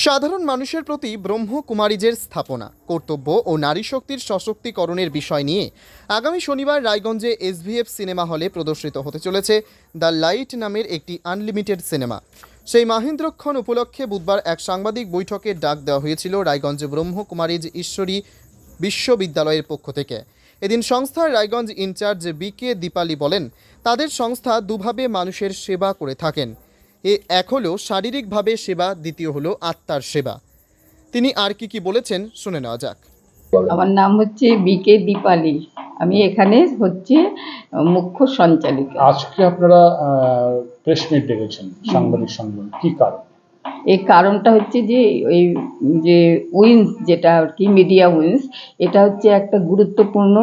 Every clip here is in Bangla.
সাধারণ মানুষের প্রতি ব্রহ্মকুমারীজের স্থাপনা, কর্তব্য ও নারী শক্তির সশক্তিকরণের বিষয় নিয়ে আগামী শনিবার রায়গঞ্জে এসভিএফ সিনেমা হলে প্রদর্শিত হতে চলেছে দ্য লাইট নামের একটি আনলিমিটেড সিনেমা। সেই মাহেন্দ্রক্ষণ উপলক্ষে বুধবার এক সাংবাদিক বৈঠকের ডাক দেওয়া হয়েছিল রায়গঞ্জ ব্রহ্মকুমারীজ ঈশ্বরী বিশ্ববিদ্যালয়ের পক্ষ থেকে। এদিন সংস্থার রায়গঞ্জ ইনচার্জ বিকে দীপালি বলেন, তাদের সংস্থা দুভাবে মানুষের সেবা করে থাকেন। এক হলো শারীরিকভাবে সেবা, দ্বিতীয় হলো আত্মার সেবা। তিনি আর কি বলেছেন শুনে নেওয়া যাক। আমার নাম হচ্ছে বিকে দীপালি, আমি এখানে হচ্ছে মুখ্য সঞ্চালিকা। আজকে আপনারা প্রেস মিট ডেকেছেন, সাংবাদিক সম্মেলন, কি কারণ? এই কারণটা হচ্ছে যে ওই যে উইন্স, যেটা আর কি মিডিয়া উইন্স, এটা হচ্ছে একটা গুরুত্বপূর্ণ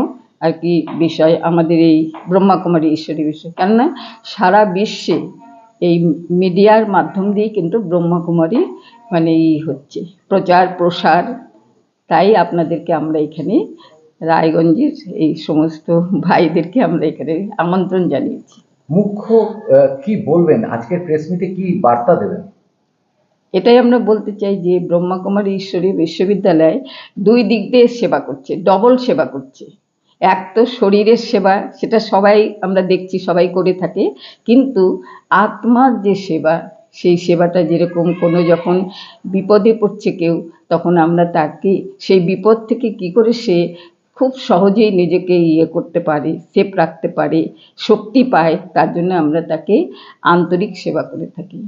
আর কি বিষয় আমাদের এই ব্রহ্মকুমারী ঈশ্বরী বিষয়। কেননা সারা বিশ্বে এই মিডিয়ার মাধ্যম দিয়ে কিন্তু ব্রহ্মকুমারী মানে হচ্ছে প্রচার প্রসার। তাই আপনাদেরকে আমরা এখানে রায়গঞ্জের এই সমস্ত ভাইদেরকে আমরা এখানে আমন্ত্রণ জানিয়েছি। মুখ্য কি বলবেন আজকের প্রেস মিটে, কি বার্তা দেবেন? এটাই আমরা বলতে চাই যে ব্রহ্মকুমারী ঈশ্বরী বিশ্ববিদ্যালয় দুই দিক দিয়ে সেবা করছে, ডবল সেবা করছে। এক তো শরীরের সেবা, সেটা সবাই আমরা দেখছি সবাই করে থাকে, কিন্তু আত্মার যে সেবা, সেই সেবাটা যেরকম কোনো যখন বিপদে পড়ছে কেউ, তখন আমরা তাকে সেই বিপদ থেকে কি করে সে খুব সহজেই নিজেকে করতে পারে, সেফ রাখতে পারে, শক্তি পায়, তার জন্য আমরা তাকে আন্তরিক সেবা করে থাকি।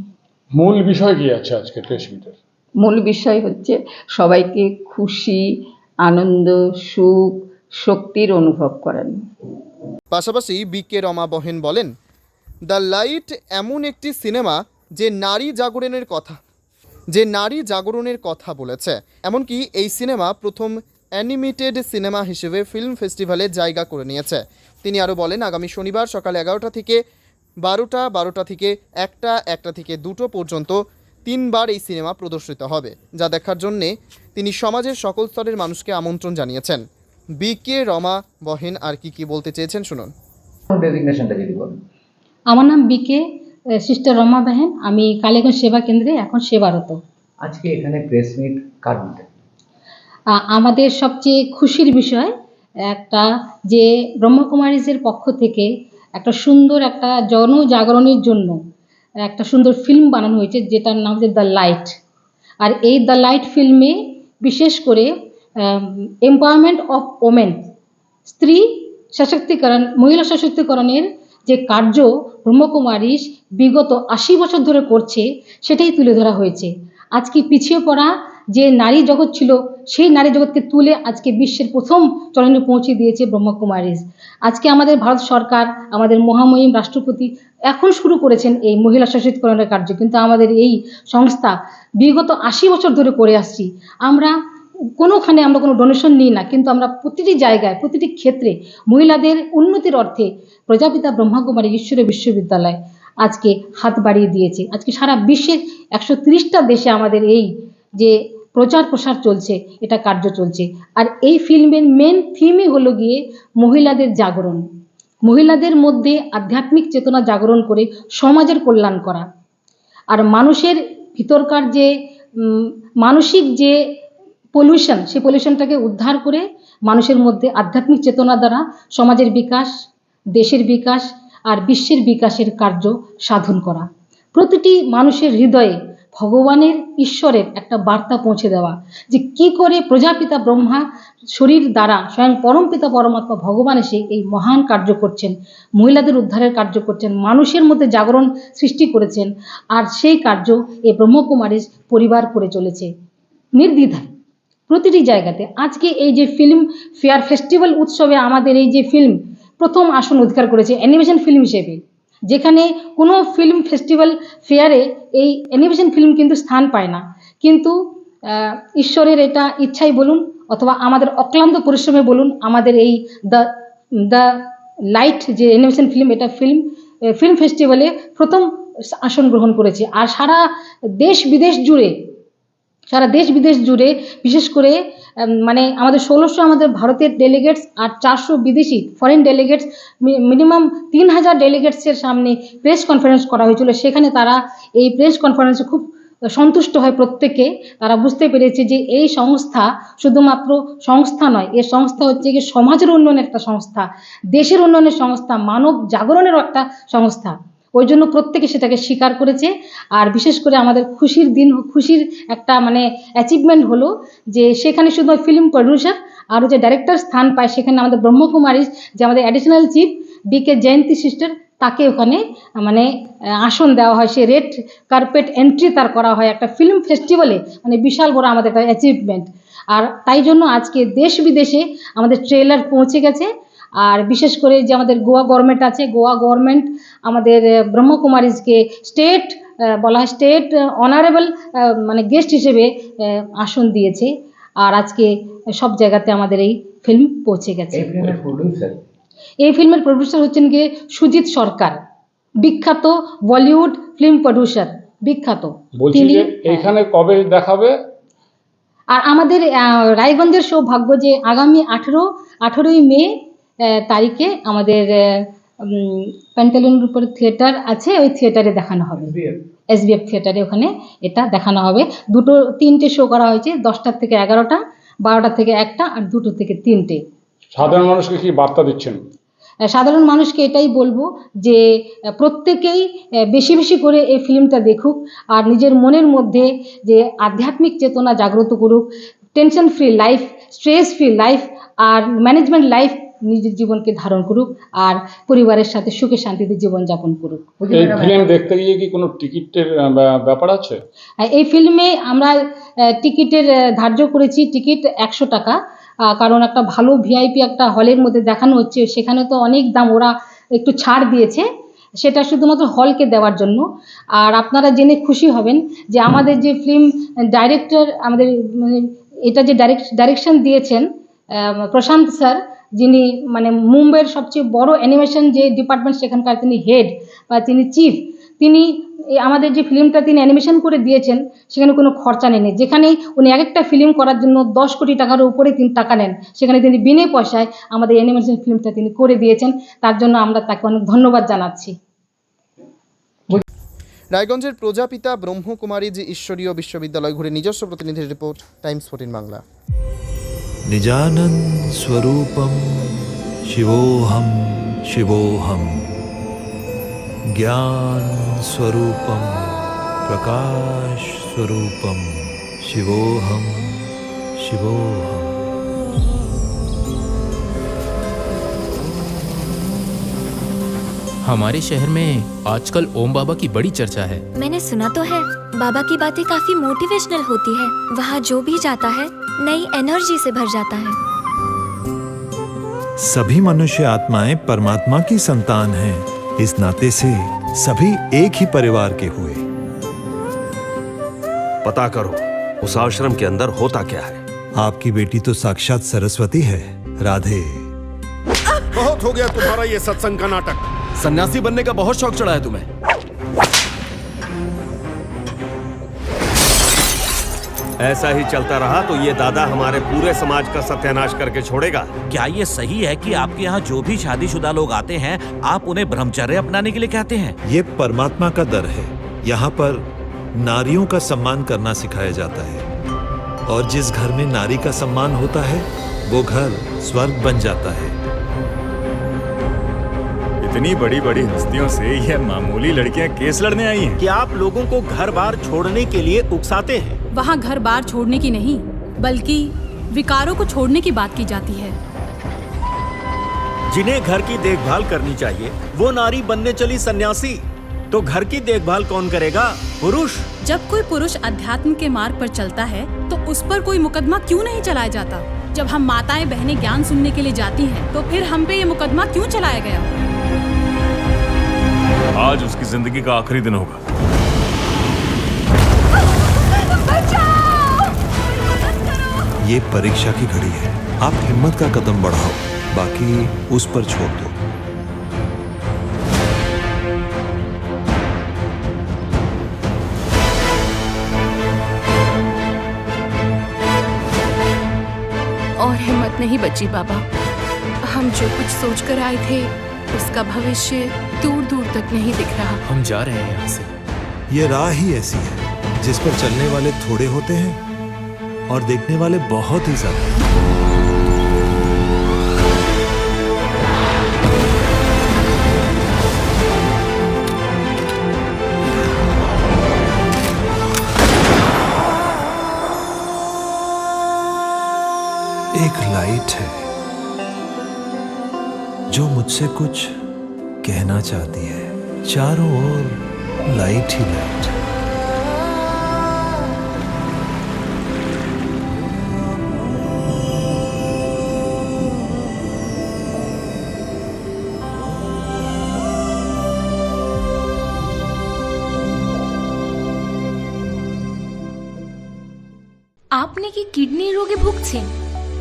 মূল বিষয় কি আছে আজকে প্রেস মিটের? মূল বিষয় হচ্ছে সবাইকে খুশি, আনন্দ, সুখ, শক্তির অনুভব করানো। পাশাপাশি বিকে রমা বহেন বলেন, দ্য লাইট এমন একটি সিনেমা যে নারী জাগরণের কথা বলেছে। এমনকি এই সিনেমা প্রথম অ্যানিমেটেড সিনেমা হিসেবে ফিল্ম ফেস্টিভ্যালে জায়গা করে নিয়েছে। তিনি আরও বলেন, আগামী শনিবার সকাল 11টা থেকে 12টা, 12টা থেকে 1টা, 1টা থেকে 2টো পর্যন্ত 3বার এই সিনেমা প্রদর্শিত হবে, যা দেখার জন্যে তিনি সমাজের সকল স্তরের মানুষকে আমন্ত্রণ জানিয়েছেন। বিকে রমা বহেন আর কি বলতে চেয়েছেন শুনুন। ডেজিগনেশনটা যদি বলেন। আমার নাম বিকে সিস্টার রমা বেহেন, আমি কালীগঞ্জ সেবা কেন্দ্রে এখন সেবারত। আজকে এখানে প্রেস মিট কার মধ্যে? আমাদের সবচেয়ে খুশির বিষয় একটা যে ব্রহ্মকুমারীজের পক্ষ থেকে একটা সুন্দর একটা জনজাগরণের জন্য একটা সুন্দর ফিল্ম বানানো হয়েছে, যেটার নাম হচ্ছে দ্য লাইট। আর এই দ্য লাইট ফিল্মে বিশেষ করে এম্পাওয়ারমেন্ট অফ ওমেন, স্ত্রী সশক্তিকরণ, মহিলা সশক্তিকরণের যে কার্য ব্রহ্মকুমারীজ বিগত 80 বছর ধরে করছে, সেটাই তুলে ধরা হয়েছে। আজকে পিছিয়ে পড়া যে নারী জগৎ ছিল, সেই নারী জগৎকে তুলে আজকে বিশ্বের প্রথম চরণে পৌঁছে দিয়েছে ব্রহ্মকুমারীজ। আজকে আমাদের ভারত সরকার, আমাদের মহামহিম রাষ্ট্রপতি এখন শুরু করেছেন এই মহিলা সশক্তিকরণের কার্য, কিন্তু আমাদের এই সংস্থা বিগত 80 বছর ধরে করে আসছি। আমরা কোনোখানে আমরা কোনো ডোনেশন নিই না, কিন্তু আমরা প্রতিটি জায়গায়, প্রতিটি ক্ষেত্রে মহিলাদের উন্নতির অর্থে প্রজাপিতা ব্রহ্মকুমারী ঈশ্বরী বিশ্ববিদ্যালয় আজকে হাত বাড়িয়ে দিয়েছে। আজকে সারা বিশ্বের 130টা দেশে আমাদের এই যে প্রচার প্রসার চলছে, এটা কার্য চলছে। আর এই ফিল্মের মেন থিমই হলো গিয়ে মহিলাদের জাগরণ, মহিলাদের মধ্যে আধ্যাত্মিক চেতনা জাগরণ করে সমাজের কল্যাণ করা, আর মানুষের ভিতরকার যে মানসিক যে পলিউশন, সেই পলিউশনটাকে উদ্ধার করে মানুষের মধ্যে আধ্যাত্মিক চেতনা দ্বারা সমাজের বিকাশ, দেশের বিকাশ আর বিশ্বের বিকাশের কার্য সাধন করা। প্রতিটি মানুষের হৃদয়ে ভগবানের, ঈশ্বরের একটা বার্তা পৌঁছে দেওয়া, যে কি করে প্রজাপিতা ব্রহ্মা শরীর দ্বারা স্বয়ং পরমপিতা পরমাত্মা ভগবান এসে এই মহান কার্য করছেন, মহিলাদের উদ্ধারের কার্য করছেন, মানুষের মধ্যে জাগরণ সৃষ্টি করেছেন। আর সেই কার্য এই ব্রহ্মকুমারীজ পরিবার করে চলেছে নির্দ্বিধায় প্রতিটি জায়গাতে। আজকে এই যে ফিল্ম ফেয়ার ফেস্টিভ্যাল উৎসবে আমাদের এই যে ফিল্ম প্রথম আসন অধিকার করেছে অ্যানিমেশন ফিল্ম হিসেবে, যেখানে কোনো ফিল্ম ফেস্টিভ্যাল ফেয়ারে এই অ্যানিমেশন ফিল্ম কিন্তু স্থান পায় না, কিন্তু ঈশ্বরের এটা ইচ্ছাই বলুন অথবা আমাদের অক্লান্ত পরিশ্রমে বলুন, আমাদের এই দ্য লাইট যে অ্যানিমেশন ফিল্ম, এটা ফিল্ম ফেস্টিভ্যালে প্রথম আসন গ্রহণ করেছে। আর সারা দেশ বিদেশ জুড়ে বিশেষ করে মানে আমাদের 1600 আমাদের ভারতের ডেলিগেটস আর 400 বিদেশি ফরেন ডেলিগেটস, মিনিমাম 3000 ডেলিগেটসের সামনে প্রেস কনফারেন্স করা হয়েছিল। সেখানে তারা এই প্রেস কনফারেন্সে খুব সন্তুষ্ট হয় প্রত্যেকে। তারা বুঝতে পেরেছে যে এই সংস্থা শুধুমাত্র সংস্থা নয়, এ সংস্থা হচ্ছে কি সমাজের উন্নয়নের একটা সংস্থা, দেশের উন্নয়নের সংস্থা, মানব জাগরণেরও একটা সংস্থা। ওই জন্য প্রত্যেকে সেটাকে স্বীকার করেছে। আর বিশেষ করে আমাদের খুশির একটা মানে অ্যাচিভমেন্ট হলো যে সেখানে শুধু ফিল্ম প্রডিউসার আরও যে ডাইরেক্টর স্থান পায়, সেখানে আমাদের ব্রহ্মকুমারী যে আমাদের অ্যাডিশনাল চিফ বিকে জয়ন্তী সিস্টার, তাকে ওখানে মানে আসন দেওয়া হয়। সে রেড কার্পেট এন্ট্রি তার করা হয় একটা ফিল্ম ফেস্টিভ্যালে, মানে বিশাল বড় আমাদের একটা অ্যাচিভমেন্ট। আর তাই জন্য আজকে দেশ বিদেশে আমাদের ট্রেলার পৌঁছে গেছে। আর বিশেষ করে যে আমাদের গোয়া গভর্নমেন্ট আছে, গোয়া গভর্নমেন্ট আমাদের ব্রহ্মকুমারীজকে স্টেট বলা হয় স্টেট অনারেবল মানে গেস্ট হিসেবে আসন দিয়েছে। আর আজকে সব জায়গাতে আমাদের এই ফিল্ম পৌঁছে গেছে। এই ফিল্মের প্রডিউসার এই ফিল্মের প্রডিউসার হচ্ছেন গিয়ে সুজিত সরকার, বিখ্যাত বলিউড ফিল্ম প্রডিউসার, বিখ্যাত বলছি যে এইখানে কবে দেখাবে? আর আমাদের রায়গঞ্জের সৌভাগ্য যে আগামী 18ই মে তারিখে আমাদের প্যান্টালুনের উপরে থিয়েটার আছে, ওই থিয়েটারে দেখানো হবে, SBF থিয়েটারে ওখানে এটা দেখানো হবে। 3টে শো করা হয়েছে, 10টা থেকে 11টা, 12টা থেকে 1টা, আর 2টো থেকে 3টে। সাধারণ মানুষকে কি বার্তা দিচ্ছেন? সাধারণ মানুষকে এটাই বলবো যে প্রত্যেকেই বেশি বেশি করে এই ফিল্মটা দেখুক, আর নিজের মনের মধ্যে যে আধ্যাত্মিক চেতনা জাগ্রত করুক, tension free life, stress free life আর ম্যানেজমেন্ট লাইফ নিজের জীবনকে ধারণ করুক, আর পরিবারের সাথে সুখে শান্তিতে জীবনযাপন করুক। এই ফিল্ম দেখতে গিয়ে কি কোনো টিকিটের ব্যাপার আছে? এই ফিল্মে আমরা টিকিটের ধার্য করেছি টিকিট 100 টাকা, কারণ একটা ভালো ভিআইপি একটা হলের মধ্যে দেখানো হচ্ছে, সেখানে তো অনেক দাম, ওরা একটু ছাড় দিয়েছে, সেটা শুধুমাত্র হলকে দেওয়ার জন্য। আর আপনারা জেনে খুশি হবেন যে আমাদের যে ফিল্ম ডাইরেক্টর, আমাদের এটা যে ডাইরেকশন দিয়েছেন প্রশান্ত স্যার, যিনি মানে মুম্বাইয়ের সবচেয়ে বড় অ্যানিমেশন যে ডিপার্টমেন্ট সেখানকার তিনি হেড বা তিনি চিফ, তিনি আমাদের যে ফিল্মটা তিনি অ্যানিমেশন করে দিয়েছেন সেখানে কোনো খরচা নেই। যেখানে উনি এক একটা ফিল্ম করার জন্য 10 কোটি টাকার উপরে তিনি টাকা নেন, সেখানে তিনি বিনা পয়সায় আমাদের অ্যানিমেশন ফিল্মটা তিনি করে দিয়েছেন। তার জন্য আমরা তাকে অনেক ধন্যবাদ জানাচ্ছি। রায়গঞ্জের প্রজাপিতা ব্রহ্মকুমারীজ ঈশ্বরীয় বিশ্ববিদ্যালয় ঘুরে নিজস্ব প্রতিনিধির রিপোর্ট, টাইমস 14 বাংলা। निजानंद स्वरूपम शिवोहम शिवोहम, ज्ञान स्वरूपम प्रकाश स्वरूपम शिवोहम शिवोहम। हमारे शहर में आजकल ओम बाबा की बड़ी चर्चा है। मैंने सुना तो है, बाबा की बातें काफी मोटिवेशनल होती है। वहाँ जो भी जाता है नई एनर्जी से भर जाता है। सभी मनुष्य आत्माएं परमात्मा की संतान हैं। इस नाते से सभी एक ही परिवार के हुए। पता करो उस आश्रम के अंदर होता क्या है। आपकी बेटी तो साक्षात सरस्वती है। राधे। बहुत हो गया तुम्हारा ये सत्संग का नाटक। सन्यासी बनने का बहुत शौक चढ़ा है तुम्हें। ऐसा ही चलता रहा तो ये दादा हमारे पूरे समाज का सत्यानाश करके छोड़ेगा। क्या ये सही है कि आपके यहाँ जो भी शादीशुदा लोग आते हैं आप उन्हें ब्रह्मचर्य अपनाने के लिए कहते हैं? ये परमात्मा का दर है। यहाँ पर नारियों का सम्मान करना सिखाया जाता है, और जिस घर में नारी का सम्मान होता है वो घर स्वर्ग बन जाता है। इतनी बड़ी बड़ी हस्तियों से ये मामूली लड़कियां केस लड़ने आई हैं। कि आप लोगों को घर बार छोड़ने के लिए उकसाते हैं। वहाँ घर बार छोड़ने की नहीं, बल्कि विकारों को छोड़ने की बात की जाती है। जिन्हें घर की देखभाल करनी चाहिए वो नारी बनने चली सन्यासी, तो घर की देखभाल कौन करेगा? पुरुष। जब कोई पुरुष अध्यात्म के मार्ग पर चलता है तो उस पर कोई मुकदमा क्यों नहीं चलाया जाता? जब हम माताएं बहनें ज्ञान सुनने के लिए जाती हैं तो फिर हम पे ये मुकदमा क्यों चलाया गया? आज उसकी जिंदगी का आखिरी दिन होगा। ये परीक्षा की घड़ी है। आप हिम्मत का कदम बढ़ाओ, बाकी उस पर छोड़ दो। और हिम्मत नहीं बची बाबा। हम जो कुछ सोच कर आए थे उसका भविष्य दूर दूर तक नहीं दिख रहा। हम जा रहे हैं यहाँ से। ये राह ही ऐसी है। जिस पर चलने वाले थोड़े होते हैं और देखने वाले बहुत ही ज्यादा। एक लाइट है जो मुझसे कुछ कहना चाहती है। चारों ओर लाइट ही लाइट है। আপনি কি কিডনি রোগে ভুগছেন?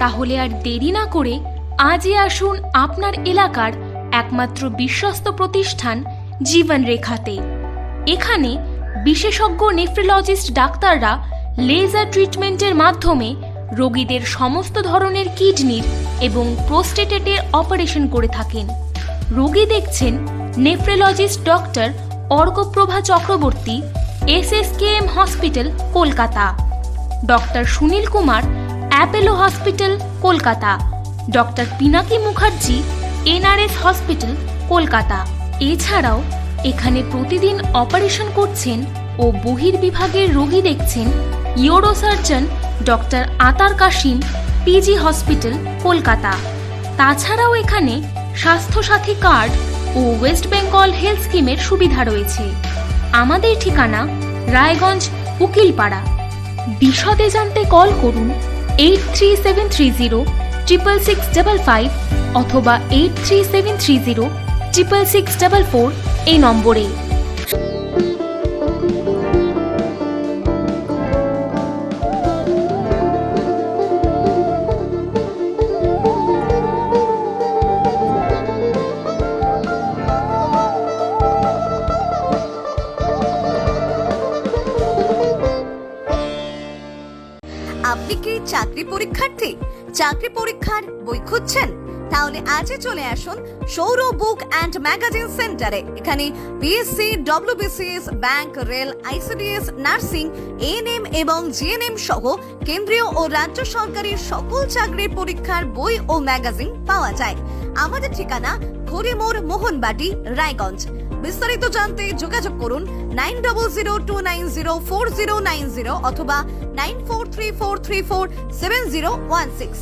তাহলে আর দেরি না করে আজই আসুন আপনার এলাকার একমাত্র বিশ্বস্ত প্রতিষ্ঠান জীবন রেখাতে। এখানে বিশেষজ্ঞ নেফ্রোলজিস্ট ডাক্তাররা লেজার ট্রিটমেন্টের মাধ্যমে রোগীদের সমস্ত ধরনের কিডনির এবং প্রোস্টেটেটের অপারেশন করে থাকেন। রোগী দেখছেন nephrologist doctor Arkaprava Chakraborty, SSKM hospital, Kolkata. Doctor Sunil Kumar, Apollo hospital, Kolkata. Doctor Pinaki Mukherjee, NRS hospital, Kolkata. এছাড়াও এখানে প্রতিদিন অপারেশন করছেন ও বহির্বিভাগের রোগী দেখছেন ইউরোসার্জন ডক্টর আতার কাশিম, PG হসপিটাল, কলকাতা। তাছাড়াও এখানে স্বাস্থ্যসাথী কার্ড ও ওয়েস্ট বেঙ্গল হেলথ স্কিমের সুবিধা রয়েছে। আমাদের ঠিকানা রায়গঞ্জ, উকিলপাড়া। বিশদে জানতে কল করুন 8373066655 অথবা 8373066644 এই নম্বরে। আপনি কি চাকরি পরীক্ষার্থী? চাকরি পরীক্ষার বই খুঁজছেন? তাহলে আজই চলে আসুন সৌর বুক অ্যান্ড ম্যাগাজিন সেন্টারে। এখানে BSc, WBCS, bank, rail, ICDS, nursing, ANM এবং GNM সহ কেন্দ্রীয় ও রাজ্য সরকারের সকল চাকরির পরীক্ষার বই ও ম্যাগাজিন পাওয়া যায়। আমাদের ঠিকানা খড়িমোড়, মোহনবাটি, রায়গঞ্জ। বিস্তারিত জানতে যোগাযোগ করুন 9002904090 অথবা 9434347016।